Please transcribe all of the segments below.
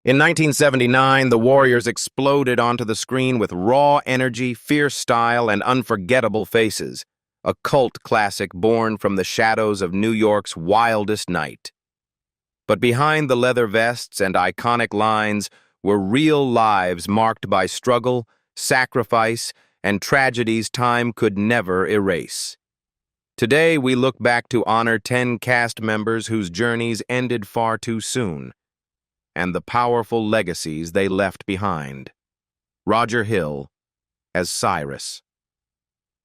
In 1979, the Warriors exploded onto the screen with raw energy, fierce style, and unforgettable faces, a cult classic born from the shadows of New York's wildest night. But behind the leather vests and iconic lines were real lives marked by struggle, sacrifice, and tragedies time could never erase. Today, we look back to honor 10 cast members whose journeys ended far too soon, and the powerful legacies they left behind. Roger Hill as Cyrus.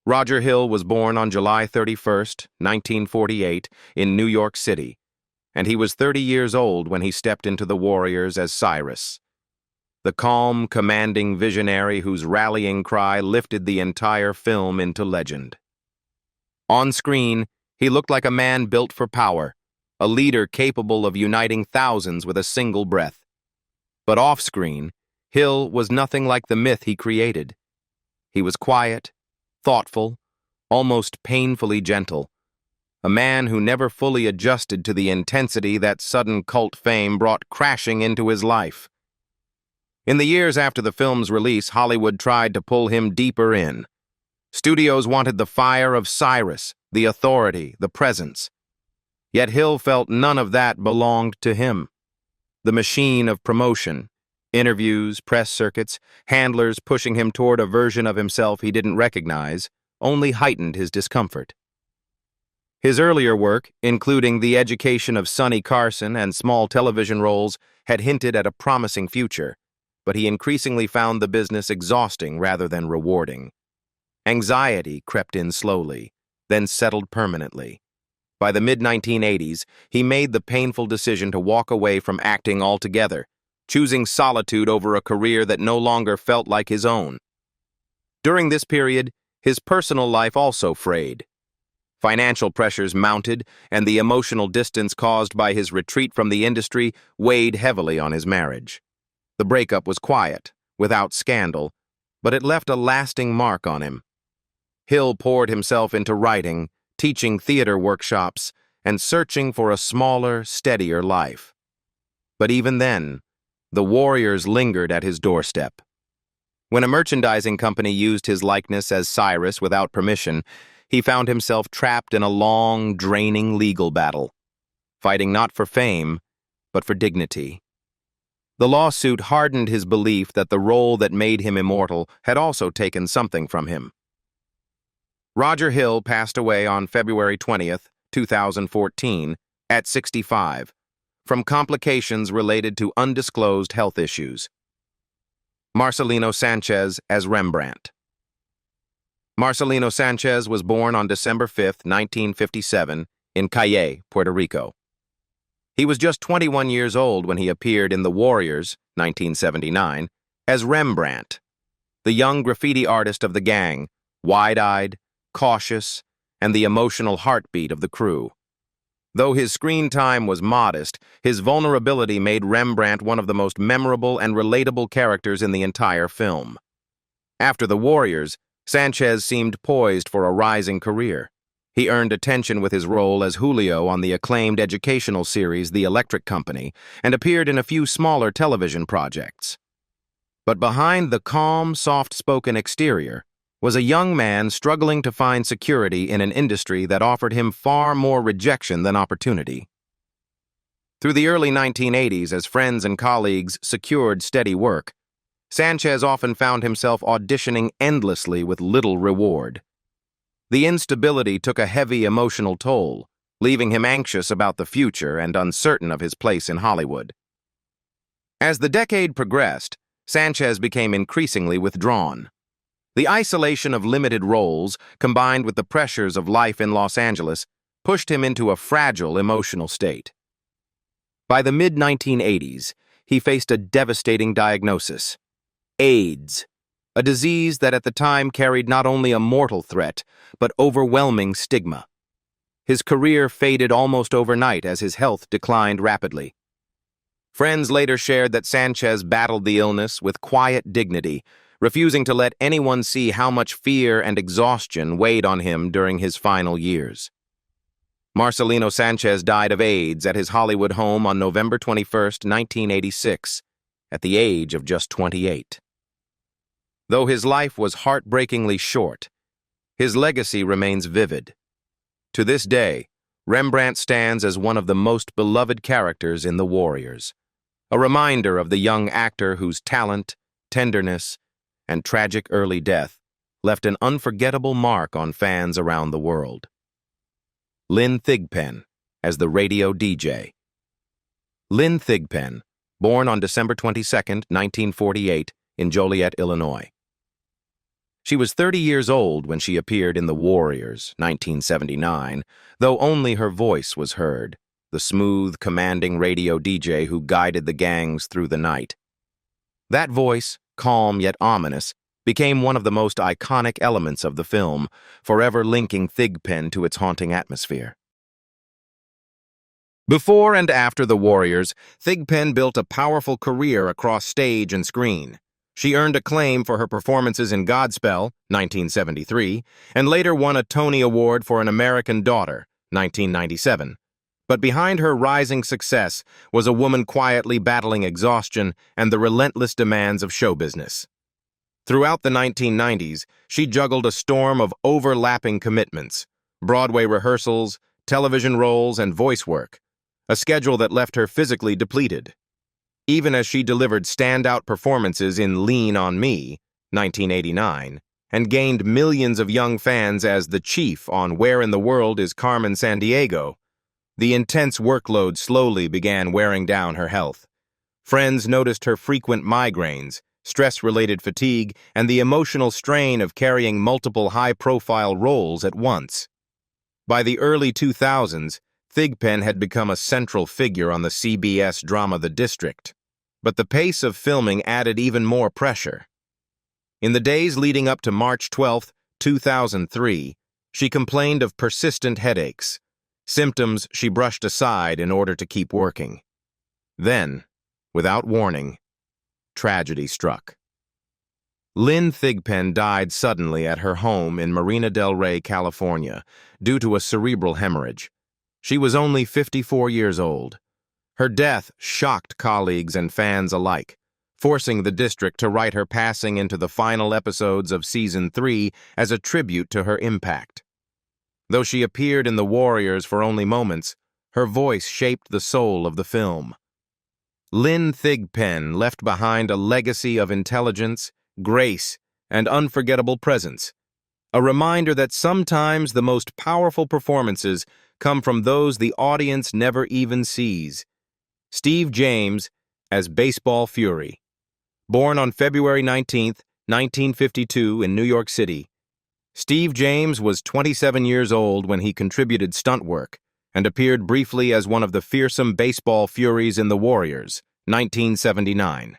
Roger Hill was born on July 31st, 1948, in New York City, and he was 30 years old when he stepped into the Warriors as Cyrus, the calm, commanding visionary whose rallying cry lifted the entire film into legend. On screen, he looked like a man built for power, a leader capable of uniting thousands with a single breath. But off-screen, Hill was nothing like the myth he created. He was quiet, thoughtful, almost painfully gentle, a man who never fully adjusted to the intensity that sudden cult fame brought crashing into his life. In the years after the film's release, Hollywood tried to pull him deeper in. Studios wanted the fire of Cyrus, the authority, the presence. Yet Hill felt none of that belonged to him. The machine of promotion, interviews, press circuits, handlers pushing him toward a version of himself he didn't recognize, only heightened his discomfort. His earlier work, including The Education of Sonny Carson and small television roles, had hinted at a promising future, but he increasingly found the business exhausting rather than rewarding. Anxiety crept in slowly, then settled permanently. By the mid-1980s, he made the painful decision to walk away from acting altogether, choosing solitude over a career that no longer felt like his own. During this period, his personal life also frayed. Financial pressures mounted, and the emotional distance caused by his retreat from the industry weighed heavily on his marriage. The breakup was quiet, without scandal, but it left a lasting mark on him. Hill poured himself into writing, teaching theater workshops, and searching for a smaller, steadier life. But even then, the Warriors lingered at his doorstep. When a merchandising company used his likeness as Cyrus without permission, he found himself trapped in a long, draining legal battle, fighting not for fame, but for dignity. The lawsuit hardened his belief that the role that made him immortal had also taken something from him. Roger Hill passed away on February 20th, 2014, at 65, from complications related to undisclosed health issues. Marcelino Sanchez as Rembrandt. Marcelino Sanchez was born on December 5, 1957, in Cayey, Puerto Rico. He was just 21 years old when he appeared in The Warriors, 1979, as Rembrandt, the young graffiti artist of the gang, wide-eyed, cautious, and the emotional heartbeat of the crew. Though his screen time was modest, his vulnerability made Rembrandt one of the most memorable and relatable characters in the entire film. After The Warriors, Sanchez seemed poised for a rising career. He earned attention with his role as Julio on the acclaimed educational series The Electric Company and appeared in a few smaller television projects. But behind the calm, soft-spoken exterior was a young man struggling to find security in an industry that offered him far more rejection than opportunity. Through the early 1980s, as friends and colleagues secured steady work, Sanchez often found himself auditioning endlessly with little reward. The instability took a heavy emotional toll, leaving him anxious about the future and uncertain of his place in Hollywood. As the decade progressed, Sanchez became increasingly withdrawn. The isolation of limited roles, combined with the pressures of life in Los Angeles, pushed him into a fragile emotional state. By the mid-1980s, he faced a devastating diagnosis: AIDS, a disease that at the time carried not only a mortal threat, but overwhelming stigma. His career faded almost overnight as his health declined rapidly. Friends later shared that Sanchez battled the illness with quiet dignity, refusing to let anyone see how much fear and exhaustion weighed on him during his final years. Marcelino Sanchez died of AIDS at his Hollywood home on November 21, 1986, at the age of just 28. Though his life was heartbreakingly short, his legacy remains vivid. To this day, Rembrandt stands as one of the most beloved characters in The Warriors, a reminder of the young actor whose talent, tenderness, and tragic early death left an unforgettable mark on fans around the world. Lynn Thigpen as the radio DJ. Lynn Thigpen, born on December 22, 1948, in Joliet, Illinois. She was 30 years old when she appeared in The Warriors, 1979, though only her voice was heard, the smooth, commanding radio DJ who guided the gangs through the night. That voice, calm yet ominous, became one of the most iconic elements of the film, forever linking Thigpen to its haunting atmosphere. Before and after The Warriors, Thigpen built a powerful career across stage and screen. She earned acclaim for her performances in Godspell, 1973, and later won a Tony Award for An American Daughter, 1997. But behind her rising success was a woman quietly battling exhaustion and the relentless demands of show business. Throughout the 1990s, she juggled a storm of overlapping commitments, Broadway rehearsals, television roles, and voice work, a schedule that left her physically depleted. Even as she delivered standout performances in Lean on Me, 1989, and gained millions of young fans as the Chief on Where in the World is Carmen Sandiego, the intense workload slowly began wearing down her health. Friends noticed her frequent migraines, stress-related fatigue, and the emotional strain of carrying multiple high-profile roles at once. By the early 2000s, Thigpen had become a central figure on the CBS drama The District, but the pace of filming added even more pressure. In the days leading up to March 12, 2003, she complained of persistent headaches, symptoms she brushed aside in order to keep working. Then, without warning, tragedy struck. Lynn Thigpen died suddenly at her home in Marina del Rey, California, due to a cerebral hemorrhage. She was only 54 years old. Her death shocked colleagues and fans alike, forcing the district to write her passing into the final episodes of Season 3 as a tribute to her impact. Though she appeared in The Warriors for only moments, her voice shaped the soul of the film. Lynn Thigpen left behind a legacy of intelligence, grace, and unforgettable presence, a reminder that sometimes the most powerful performances come from those the audience never even sees. Steve James as Baseball Fury. Born on February 19, 1952 in New York City, Steve James was 27 years old when he contributed stunt work and appeared briefly as one of the fearsome baseball furies in The Warriors, 1979.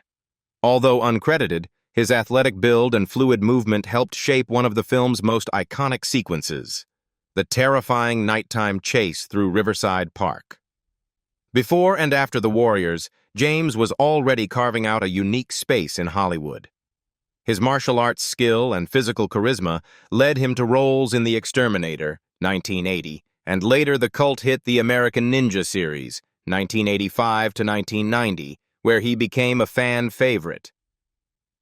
Although uncredited, his athletic build and fluid movement helped shape one of the film's most iconic sequences, the terrifying nighttime chase through Riverside Park. Before and after The Warriors, James was already carving out a unique space in Hollywood. His martial arts skill and physical charisma led him to roles in The Exterminator, 1980, and later the cult hit The American Ninja series, 1985 to 1990, where he became a fan favorite.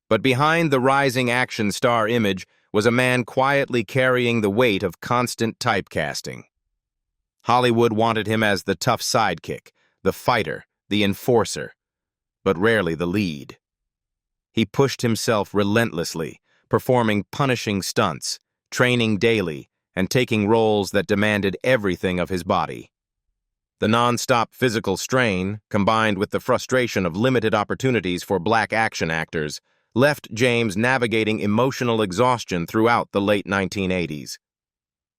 But behind the rising action star image was a man quietly carrying the weight of constant typecasting. Hollywood wanted him as the tough sidekick, the fighter, the enforcer, but rarely the lead. He pushed himself relentlessly, performing punishing stunts, training daily, and taking roles that demanded everything of his body. The non-stop physical strain, combined with the frustration of limited opportunities for black action actors, left James navigating emotional exhaustion throughout the late 1980s.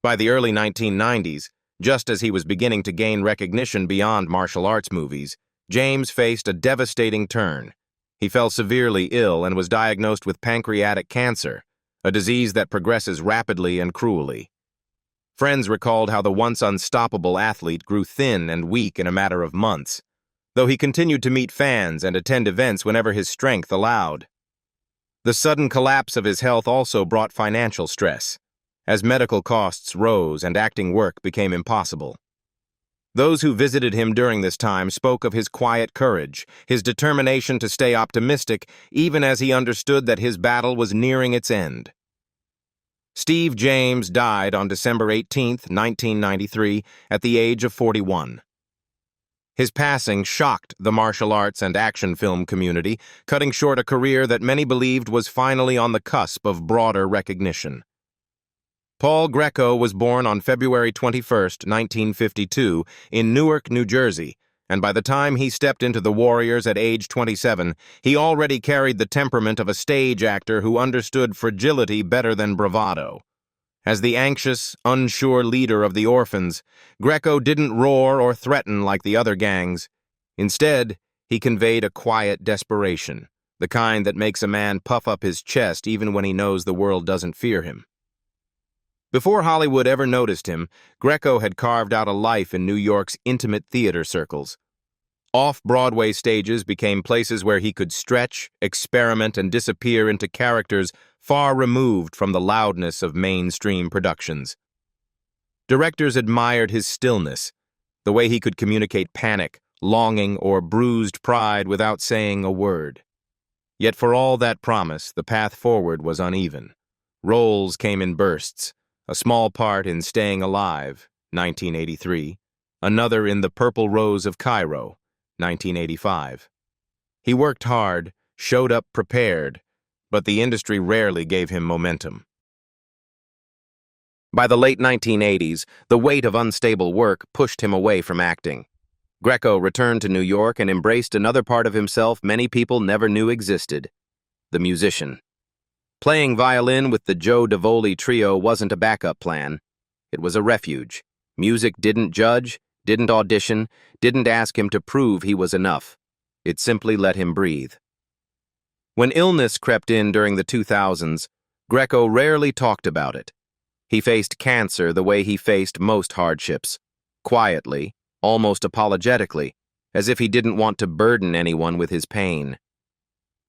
By the early 1990s, just as he was beginning to gain recognition beyond martial arts movies, James faced a devastating turn. He fell severely ill and was diagnosed with pancreatic cancer, a disease that progresses rapidly and cruelly. Friends recalled how the once unstoppable athlete grew thin and weak in a matter of months, though he continued to meet fans and attend events whenever his strength allowed. The sudden collapse of his health also brought financial stress, as medical costs rose and acting work became impossible. Those who visited him during this time spoke of his quiet courage, his determination to stay optimistic, even as he understood that his battle was nearing its end. Steve James died on December 18, 1993, at the age of 41. His passing shocked the martial arts and action film community, cutting short a career that many believed was finally on the cusp of broader recognition. Paul Greco was born on February 21, 1952, in Newark, New Jersey, and by the time he stepped into the Warriors at age 27, he already carried the temperament of a stage actor who understood fragility better than bravado. As the anxious, unsure leader of the orphans, Greco didn't roar or threaten like the other gangs. Instead, he conveyed a quiet desperation, the kind that makes a man puff up his chest even when he knows the world doesn't fear him. Before Hollywood ever noticed him, Greco had carved out a life in New York's intimate theater circles. Off-Broadway stages became places where he could stretch, experiment, and disappear into characters far removed from the loudness of mainstream productions. Directors admired his stillness, the way he could communicate panic, longing, or bruised pride without saying a word. Yet for all that promise, the path forward was uneven. Roles came in bursts. A small part in Staying Alive, 1983, another in The Purple Rose of Cairo, 1985. He worked hard, showed up prepared, but the industry rarely gave him momentum. By the late 1980s, the weight of unstable work pushed him away from acting. Greco returned to New York and embraced another part of himself many people never knew existed: the musician. Playing violin with the Joe Davoli Trio wasn't a backup plan. It was a refuge. Music didn't judge, didn't audition, didn't ask him to prove he was enough. It simply let him breathe. When illness crept in during the 2000s, Greco rarely talked about it. He faced cancer the way he faced most hardships, quietly, almost apologetically, as if he didn't want to burden anyone with his pain.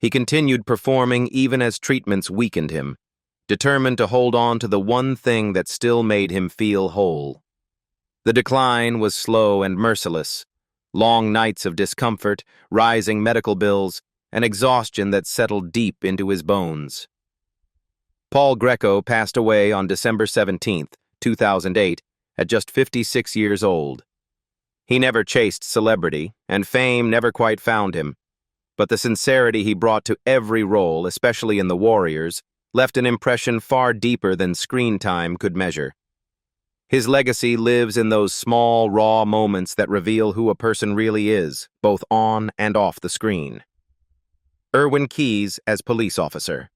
He continued performing even as treatments weakened him, determined to hold on to the one thing that still made him feel whole. The decline was slow and merciless. Long nights of discomfort, rising medical bills, and exhaustion that settled deep into his bones. Paul Greco passed away on December 17, 2008, at just 56 years old. He never chased celebrity, and fame never quite found him. But the sincerity he brought to every role, especially in The Warriors, left an impression far deeper than screen time could measure. His legacy lives in those small, raw moments that reveal who a person really is, both on and off the screen. Irwin Keyes as police officer.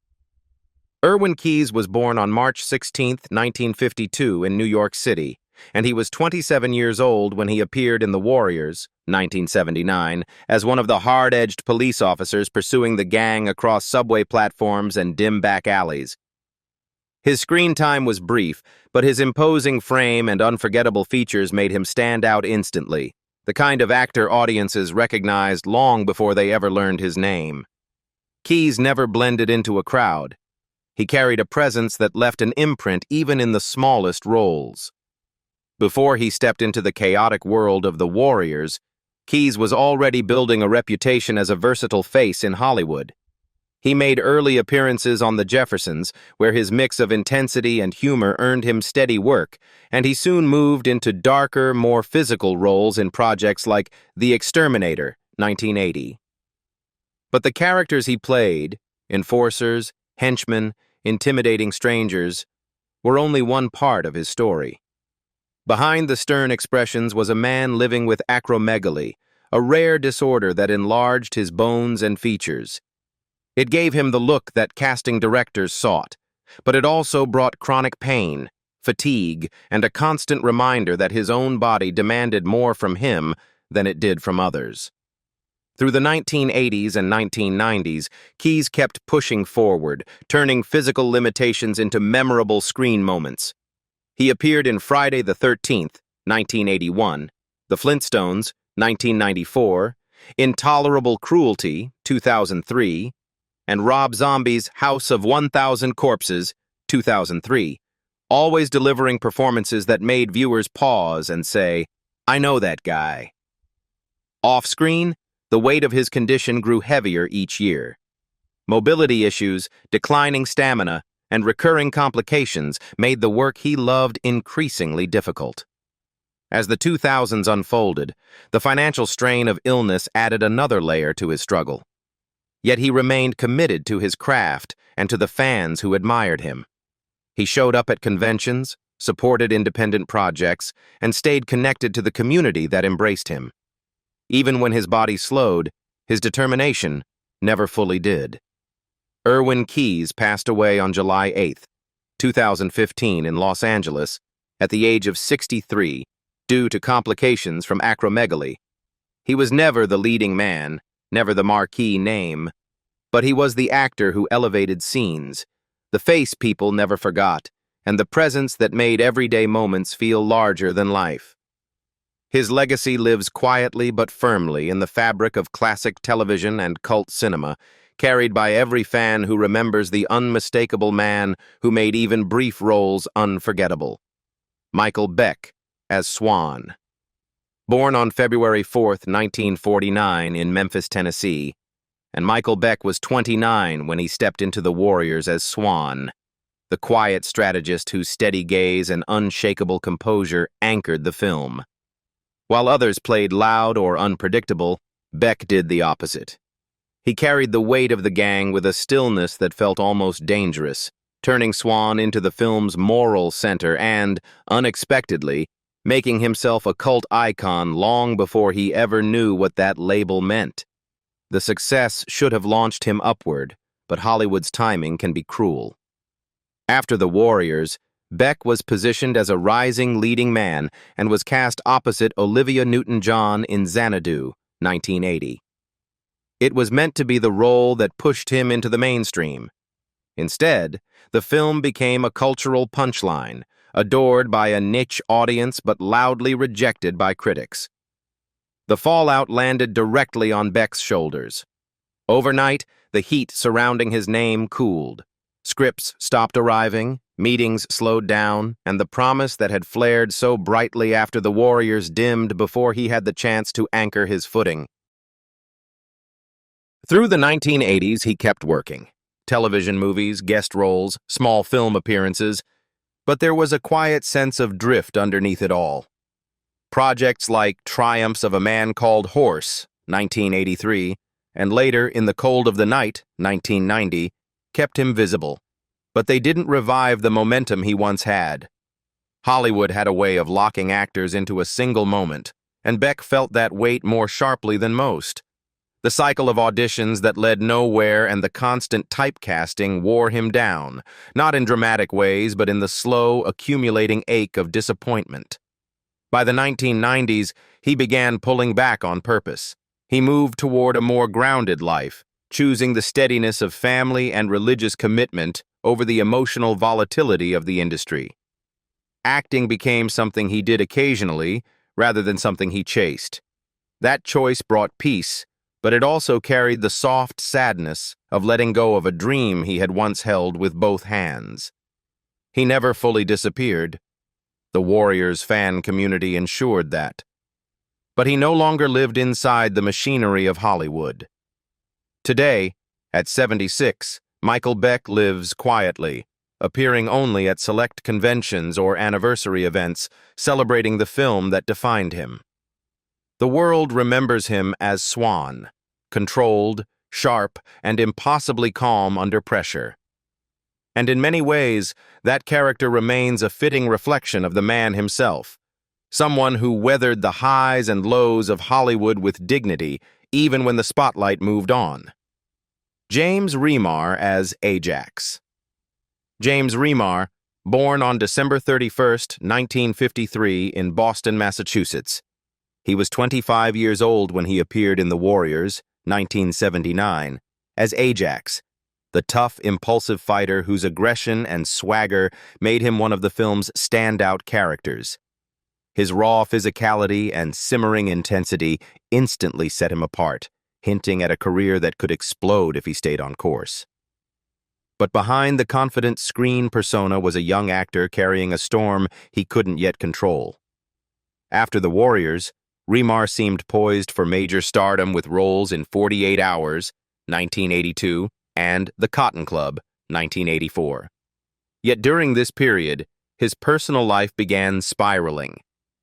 Irwin Keyes was born on March 16, 1952, in New York City, and he was 27 years old when he appeared in The Warriors, 1979, as one of the hard-edged police officers pursuing the gang across subway platforms and dim back alleys. His screen time was brief, but his imposing frame and unforgettable features made him stand out instantly, the kind of actor audiences recognized long before they ever learned his name. Keyes never blended into a crowd. He carried a presence that left an imprint even in the smallest roles. Before he stepped into the chaotic world of The Warriors, Keyes was already building a reputation as a versatile face in Hollywood. He made early appearances on The Jeffersons, where his mix of intensity and humor earned him steady work, and he soon moved into darker, more physical roles in projects like The Exterminator, 1980. But the characters he played, enforcers, henchmen, intimidating strangers, were only one part of his story. Behind the stern expressions was a man living with acromegaly, a rare disorder that enlarged his bones and features. It gave him the look that casting directors sought, but it also brought chronic pain, fatigue, and a constant reminder that his own body demanded more from him than it did from others. Through the 1980s and 1990s, Keyes kept pushing forward, turning physical limitations into memorable screen moments. He appeared in Friday the 13th, 1981, The Flintstones, 1994, Intolerable Cruelty, 2003, and Rob Zombie's House of 1,000 Corpses, 2003, always delivering performances that made viewers pause and say, I know that guy. Off-screen, the weight of his condition grew heavier each year. Mobility issues, declining stamina, and recurring complications made the work he loved increasingly difficult. As the 2000s unfolded, the financial strain of illness added another layer to his struggle. Yet he remained committed to his craft and to the fans who admired him. He showed up at conventions, supported independent projects, and stayed connected to the community that embraced him. Even when his body slowed, his determination never fully did. Irwin Keyes passed away on July 8, 2015 in Los Angeles at the age of 63 due to complications from acromegaly. He was never the leading man, never the marquee name, but he was the actor who elevated scenes, the face people never forgot, and the presence that made everyday moments feel larger than life. His legacy lives quietly but firmly in the fabric of classic television and cult cinema, carried by every fan who remembers the unmistakable man who made even brief roles unforgettable. Michael Beck as Swan. Born on February 4, 1949 in Memphis, Tennessee, and Michael Beck was 29 when he stepped into the Warriors as Swan, the quiet strategist whose steady gaze and unshakable composure anchored the film. While others played loud or unpredictable, Beck did the opposite. He carried the weight of the gang with a stillness that felt almost dangerous, turning Swan into the film's moral center and, unexpectedly, making himself a cult icon long before he ever knew what that label meant. The success should have launched him upward, but Hollywood's timing can be cruel. After The Warriors, Beck was positioned as a rising leading man and was cast opposite Olivia Newton-John in Xanadu, 1980. It was meant to be the role that pushed him into the mainstream. Instead, the film became a cultural punchline, adored by a niche audience but loudly rejected by critics. The fallout landed directly on Beck's shoulders. Overnight, the heat surrounding his name cooled. Scripts stopped arriving, meetings slowed down, and the promise that had flared so brightly after the Warriors dimmed before he had the chance to anchor his footing. Through the 1980s, he kept working. Television movies, guest roles, small film appearances, but there was a quiet sense of drift underneath it all. Projects like Triumphs of a Man Called Horse, 1983, and later In the Cold of the Night, 1990, kept him visible, but they didn't revive the momentum he once had. Hollywood had a way of locking actors into a single moment, and Beck felt that weight more sharply than most. The cycle of auditions that led nowhere and the constant typecasting wore him down, not in dramatic ways, but in the slow, accumulating ache of disappointment. By the 1990s, he began pulling back on purpose. He moved toward a more grounded life, choosing the steadiness of family and religious commitment over the emotional volatility of the industry. Acting became something he did occasionally, rather than something he chased. That choice brought peace, but it also carried the soft sadness of letting go of a dream he had once held with both hands. He never fully disappeared. The Warriors fan community ensured that. But he no longer lived inside the machinery of Hollywood. Today, at 76, Michael Beck lives quietly, appearing only at select conventions or anniversary events, celebrating the film that defined him. The world remembers him as Swan, controlled, sharp, and impossibly calm under pressure. And in many ways, that character remains a fitting reflection of the man himself, someone who weathered the highs and lows of Hollywood with dignity, even when the spotlight moved on. James Remar as Ajax. James Remar, born on December 31, 1953 in Boston, Massachusetts. He was 25 years old when he appeared in The Warriors, 1979, as Ajax, the tough, impulsive fighter whose aggression and swagger made him one of the film's standout characters. His raw physicality and simmering intensity instantly set him apart, hinting at a career that could explode if he stayed on course. But behind the confident screen persona was a young actor carrying a storm he couldn't yet control. After The Warriors, Remar seemed poised for major stardom with roles in 48 Hours, 1982, and The Cotton Club, 1984. Yet during this period, his personal life began spiraling.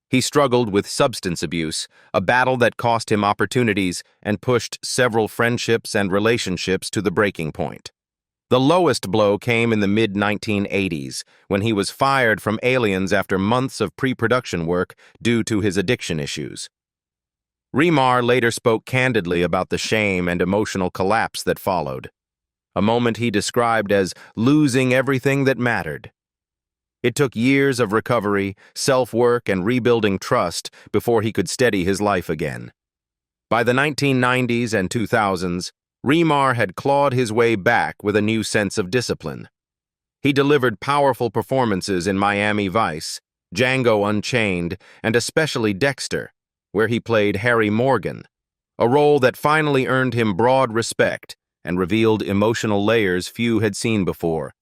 He struggled with substance abuse, a battle that cost him opportunities and pushed several friendships and relationships to the breaking point. The lowest blow came in the mid-1980s, when he was fired from Aliens after months of pre-production work due to his addiction issues. Remar later spoke candidly about the shame and emotional collapse that followed, a moment he described as losing everything that mattered. It took years of recovery, self-work, and rebuilding trust before he could steady his life again. By the 1990s and 2000s, Remar had clawed his way back with a new sense of discipline. He delivered powerful performances in Miami Vice, Django Unchained, and especially Dexter, where he played Harry Morgan, a role that finally earned him broad respect and revealed emotional layers few had seen before.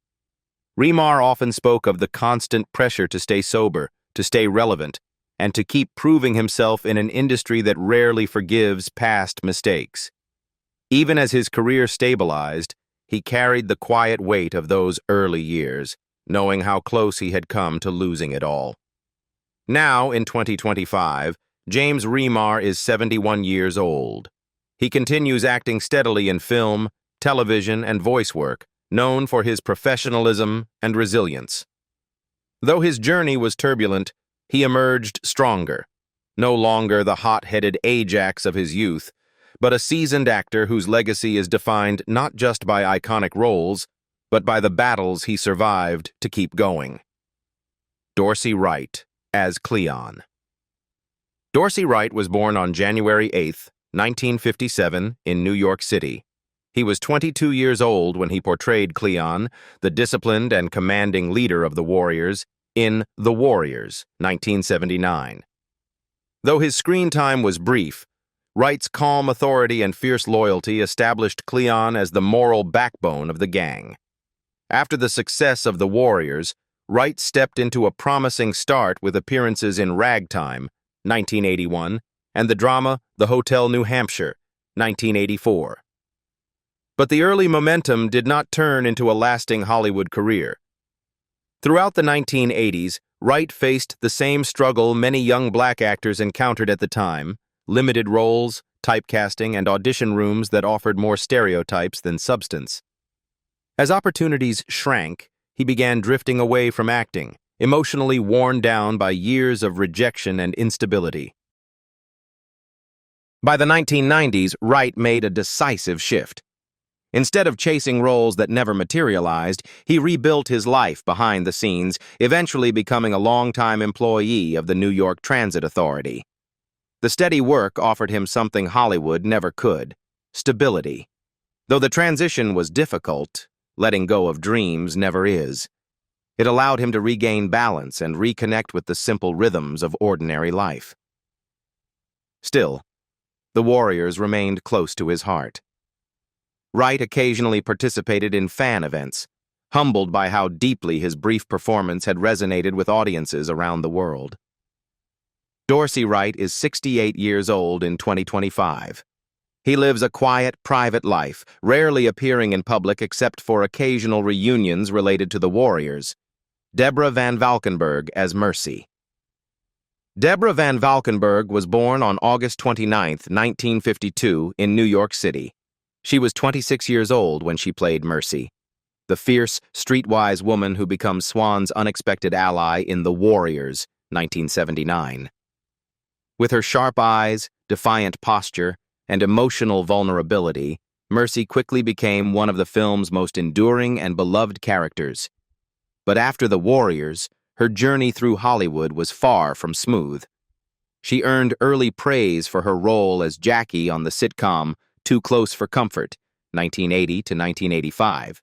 Remar often spoke of the constant pressure to stay sober, to stay relevant, and to keep proving himself in an industry that rarely forgives past mistakes. Even as his career stabilized, he carried the quiet weight of those early years, knowing how close he had come to losing it all. Now, in 2025, James Remar is 71 years old. He continues acting steadily in film, television, and voice work, known for his professionalism and resilience. Though his journey was turbulent, he emerged stronger, no longer the hot-headed Ajax of his youth, but a seasoned actor whose legacy is defined not just by iconic roles, but by the battles he survived to keep going. Dorsey Wright as Cleon. Dorsey Wright was born on January 8, 1957, in New York City. He was 22 years old when he portrayed Cleon, the disciplined and commanding leader of the Warriors, in The Warriors, 1979. Though his screen time was brief, Wright's calm authority and fierce loyalty established Cleon as the moral backbone of the gang. After the success of The Warriors, Wright stepped into a promising start with appearances in Ragtime, 1981, and the drama The Hotel New Hampshire, 1984. But the early momentum did not turn into a lasting Hollywood career. Throughout the 1980s, Wright faced the same struggle many young black actors encountered at the time: limited roles, typecasting, and audition rooms that offered more stereotypes than substance. As opportunities shrank, he began drifting away from acting, emotionally worn down by years of rejection and instability. By the 1990s, Wright made a decisive shift. Instead of chasing roles that never materialized, he rebuilt his life behind the scenes, eventually becoming a longtime employee of the New York Transit Authority. The steady work offered him something Hollywood never could: stability. Though the transition was difficult, letting go of dreams never is. It allowed him to regain balance and reconnect with the simple rhythms of ordinary life. Still, The Warriors remained close to his heart. Wright occasionally participated in fan events, humbled by how deeply his brief performance had resonated with audiences around the world. Dorsey Wright is 68 years old in 2025. He lives a quiet, private life, rarely appearing in public except for occasional reunions related to the Warriors. Deborah Van Valkenburg as Mercy. Deborah Van Valkenburg was born on August 29, 1952, in New York City. She was 26 years old when she played Mercy, the fierce, streetwise woman who becomes Swan's unexpected ally in The Warriors, 1979. With her sharp eyes, defiant posture, and emotional vulnerability, Mercy quickly became one of the film's most enduring and beloved characters. But after The Warriors, her journey through Hollywood was far from smooth. She earned early praise for her role as Jackie on the sitcom Too Close for Comfort, 1980 to 1985.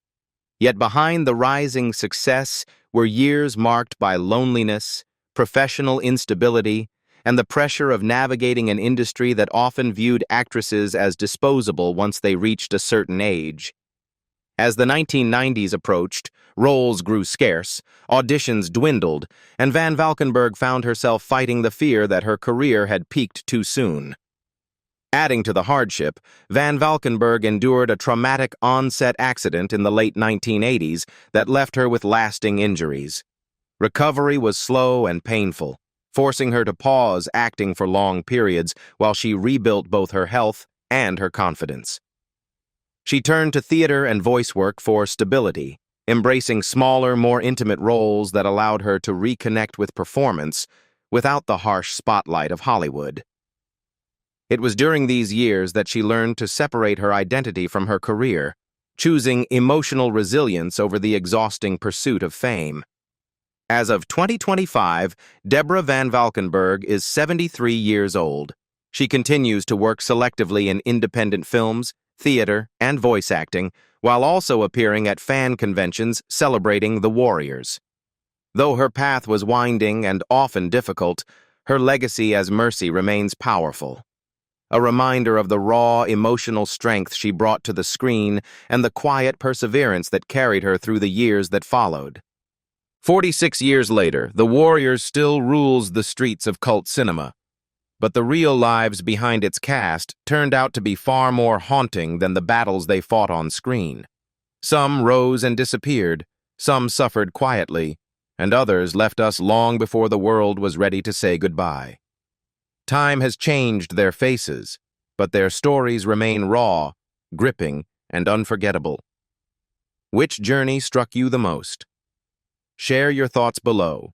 Yet behind the rising success were years marked by loneliness, professional instability, and the pressure of navigating an industry that often viewed actresses as disposable once they reached a certain age. As the 1990s approached, roles grew scarce, auditions dwindled, and Van Valkenburg found herself fighting the fear that her career had peaked too soon. Adding to the hardship, Van Valkenburg endured a traumatic on-set accident in the late 1980s that left her with lasting injuries. Recovery was slow and painful, forcing her to pause acting for long periods while she rebuilt both her health and her confidence. She turned to theater and voice work for stability, embracing smaller, more intimate roles that allowed her to reconnect with performance without the harsh spotlight of Hollywood. It was during these years that she learned to separate her identity from her career, choosing emotional resilience over the exhausting pursuit of fame. As of 2025, Deborah Van Valkenburg is 73 years old. She continues to work selectively in independent films, theater, and voice acting, while also appearing at fan conventions celebrating the Warriors. Though her path was winding and often difficult, her legacy as Mercy remains powerful. A reminder of the raw, emotional strength she brought to the screen and the quiet perseverance that carried her through the years that followed. 46 years later, The Warriors still rules the streets of cult cinema, but the real lives behind its cast turned out to be far more haunting than the battles they fought on screen. Some rose and disappeared, some suffered quietly, and others left us long before the world was ready to say goodbye. Time has changed their faces, but their stories remain raw, gripping, and unforgettable. Which journey struck you the most? Share your thoughts below.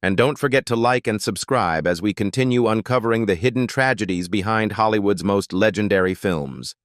And don't forget to like and subscribe as we continue uncovering the hidden tragedies behind Hollywood's most legendary films.